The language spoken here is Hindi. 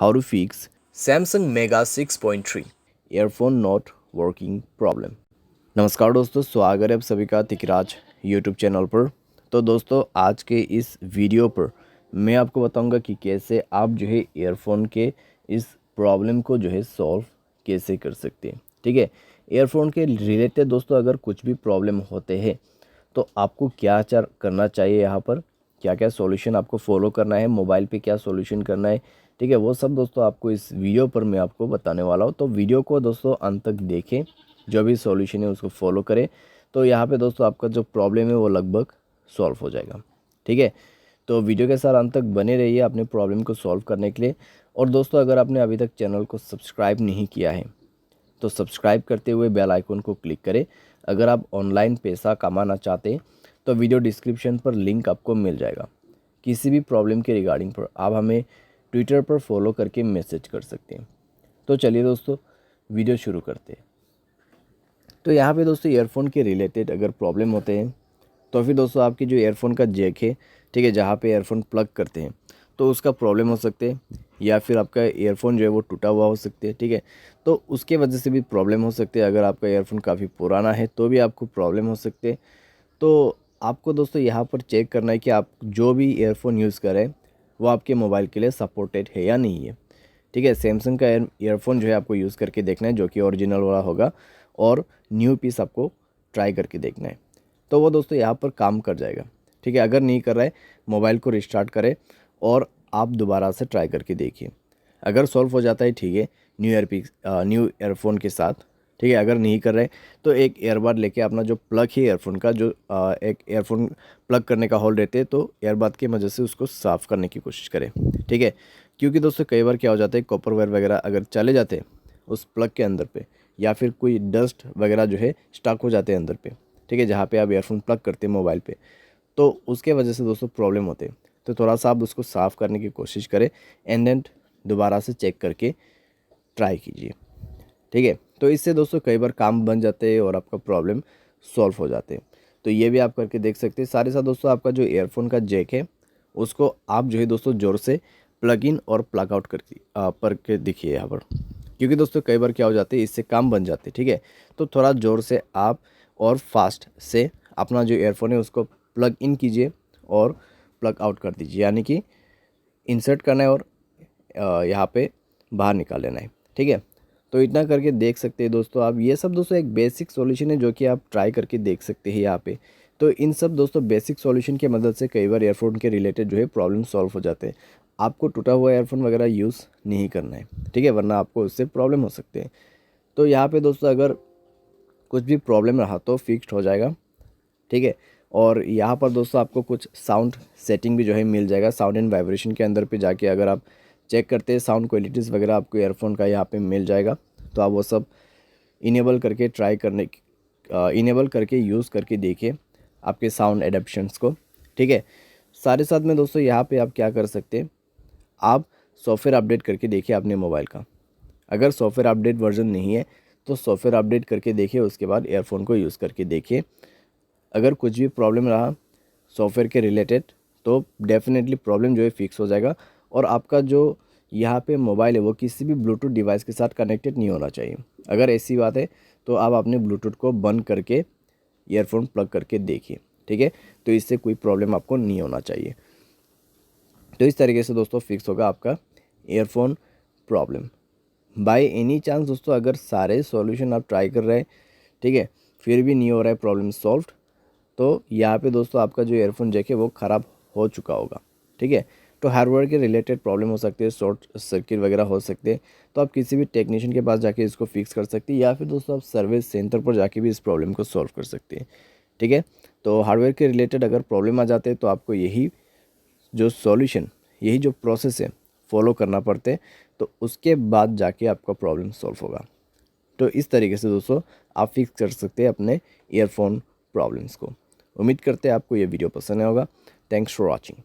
how to fix Samsung Mega 6.3 earphone not working problem। नमस्कार दोस्तों, स्वागत है आप सभी का तिकराज यूट्यूब चैनल पर। तो दोस्तों, आज के इस वीडियो पर मैं आपको बताऊंगा कि कैसे आप जो है ईयरफोन के इस प्रॉब्लम को जो है सॉल्व कैसे कर सकते हैं। ठीक है, ईयरफोन के रिलेटेड दोस्तों अगर कुछ भी प्रॉब्लम होते हैं तो आपको क्या करना चाहिए, यहाँ पर क्या क्या सॉल्यूशन आपको फॉलो करना है, मोबाइल पे क्या सॉल्यूशन करना है। ठीक है, वो सब दोस्तों आपको इस वीडियो पर मैं आपको बताने वाला हूँ। तो वीडियो को दोस्तों अंत तक देखें, जो भी सॉल्यूशन है उसको फॉलो करें, तो यहाँ पे दोस्तों आपका जो प्रॉब्लम है वो लगभग सॉल्व हो जाएगा। ठीक है, तो वीडियो के साथ अंत तक बने रहिए अपने प्रॉब्लम को सॉल्व करने के लिए। और दोस्तों, अगर आपने अभी तक चैनल को सब्सक्राइब नहीं किया है तो सब्सक्राइब करते हुए बेल आइकन को क्लिक करें। अगर आप ऑनलाइन पैसा कमाना चाहते हैं तो वीडियो डिस्क्रिप्शन पर लिंक आपको मिल जाएगा। किसी भी प्रॉब्लम के रिगार्डिंग पर आप हमें ट्विटर पर फॉलो करके मैसेज कर सकते हैं। तो चलिए दोस्तों, वीडियो शुरू करते हैं। तो यहाँ पे दोस्तों ईयरफोन के रिलेटेड अगर प्रॉब्लम होते हैं तो फिर दोस्तों आपकी जो ईयरफोन का जैक है, ठीक है, जहाँ पे ईयरफोन प्लग करते हैं तो उसका प्रॉब्लम हो सकते हैं, या फिर आपका ईयरफोन जो है वो टूटा हुआ हो सकते हैं। ठीक है, तो उसके वजह से भी प्रॉब्लम हो सकती है। अगर आपका ईयरफोन काफ़ी पुराना है तो भी आपको प्रॉब्लम हो सकते हैं। तो आपको दोस्तों यहाँ पर चेक करना है कि आप जो भी ईयरफोन यूज़ करें वो आपके मोबाइल के लिए सपोर्टेड है या नहीं है। ठीक है, सैमसंग का ईयरफोन जो है आपको यूज़ करके देखना है, जो कि ओरिजिनल वाला होगा, और न्यू पीस आपको ट्राई करके देखना है। तो वो दोस्तों यहाँ पर काम कर जाएगा। ठीक है, अगर नहीं कर रहा है मोबाइल को रिस्टार्ट करें और आप दोबारा से ट्राई करके देखिए। अगर सॉल्व हो जाता है ठीक है, न्यू ईयरफोन के साथ। ठीक है, अगर नहीं कर रहे तो एक ईयरबड लेके अपना जो प्लग है ईयरफोन का, जो एक ईयरफोन प्लग करने का होल रहते हैं, तो ईयरबड की मदद से उसको साफ़ करने की कोशिश करें। ठीक है, क्योंकि दोस्तों कई बार क्या हो जाता है, कॉपर वायर वगैरह अगर चले जाते हैं उस प्लग के अंदर पे, या फिर कोई डस्ट वगैरह जो है स्टक हो जाते हैं अंदर पे। ठीक है, जहाँ पे आप ईयरफोन प्लग करते हैं मोबाइल पे, तो उसके वजह से दोस्तों प्रॉब्लम होते हैं। तो थोड़ा सा आप उसको साफ़ करने की कोशिश करें एंड देन दोबारा से चेक करके ट्राई कीजिए। ठीक है, तो इससे दोस्तों कई बार काम बन जाते हैं और आपका प्रॉब्लम सॉल्व हो जाते हैं। तो ये भी आप करके देख सकते हैं। साथ ही साथ दोस्तों आपका जो ईयरफोन का जैक है उसको आप जो है दोस्तों ज़ोर से प्लग इन और प्लग आउट करके देखिए यहाँ पर, क्योंकि दोस्तों कई बार क्या हो जाते हैं, इससे काम बन जाते हैं। ठीक है, तो थोड़ा ज़ोर से आप और फास्ट से अपना जो ईयरफोन है उसको प्लग इन कीजिए और प्लग आउट कर दीजिए, यानी कि इंसर्ट करना है और यहाँ पे बाहर निकाल लेना है। ठीक है, तो इतना करके देख सकते हैं दोस्तों आप। ये सब दोस्तों एक बेसिक सॉल्यूशन है जो कि आप ट्राई करके देख सकते हैं यहाँ पे। तो इन सब दोस्तों बेसिक सॉल्यूशन की मदद से कई बार ईयरफोन के रिलेटेड जो है प्रॉब्लम सॉल्व हो जाते हैं। आपको टूटा हुआ ईयरफोन वगैरह यूज़ नहीं करना है। ठीक है, वरना आपको उससे प्रॉब्लम हो सकते हैं। तो यहाँ पे दोस्तों अगर कुछ भी प्रॉब्लम रहा तो फिक्स्ड हो जाएगा। ठीक है, और यहाँ पर दोस्तों आपको कुछ साउंड सेटिंग भी जो है मिल जाएगा। साउंड एंड वाइब्रेशन के अंदर पे जाके अगर आप चेक करते हैं साउंड क्वालिटीज़ वगैरह आपको ईयरफोन का यहाँ पे मिल जाएगा। तो आप वो सब इनेबल करके इनेबल करके यूज़ करके देखिए आपके साउंड एडेप्शंस को। ठीक है, साथ साथ में दोस्तों यहाँ पे आप क्या कर सकते हैं, आप सॉफ्टवेयर अपडेट करके देखिए अपने मोबाइल का। अगर सॉफ्टवेयर अपडेट वर्जन नहीं है तो सॉफ्टवेयर अपडेट करके देखिए, उसके बाद ईयरफोन को यूज़ करके देखिए। अगर कुछ भी प्रॉब्लम रहा सॉफ्टवेयर के रिलेटेड तो डेफिनेटली प्रॉब्लम जो है फिक्स हो जाएगा। और आपका जो यहाँ पे मोबाइल है वो किसी भी ब्लूटूथ डिवाइस के साथ कनेक्टेड नहीं होना चाहिए। अगर ऐसी बात है तो आप अपने ब्लूटूथ को बंद करके ईयरफोन प्लग करके देखिए। ठीक है, तो इससे कोई प्रॉब्लम आपको नहीं होना चाहिए। तो इस तरीके से दोस्तों फिक्स होगा आपका earphone problem. By any chance दोस्तों अगर सारे सॉल्यूशन आप ट्राई कर रहे हैं, ठीक है, फिर भी नहीं हो रहा है प्रॉब्लम सॉल्व, तो यहाँ पे दोस्तों आपका जो ईयरफोन जैक है वो ख़राब हो चुका होगा। ठीक है, तो हार्डवेयर के रिलेटेड प्रॉब्लम हो सकती है, शॉर्ट सर्किट वगैरह हो सकते हैं। तो आप किसी भी टेक्नीशियन के पास जाके इसको फिक्स कर सकते हैं, या फिर दोस्तों आप सर्विस सेंटर पर जाके भी इस प्रॉब्लम को सॉल्व कर सकते हैं। ठीक है, तो हार्डवेयर के रिलेटेड अगर प्रॉब्लम आ जाते हैं तो आपको यही जो प्रोसेस है फॉलो करना पड़ते हैं, तो उसके बाद जाके आपका प्रॉब्लम सॉल्व होगा। तो इस तरीके से दोस्तों आप फिक्स कर सकते हैं अपने ईयरफोन प्रॉब्लम्स को। उम्मीद करते हैं आपको ये वीडियो पसंद आया होगा। Thanks for watching.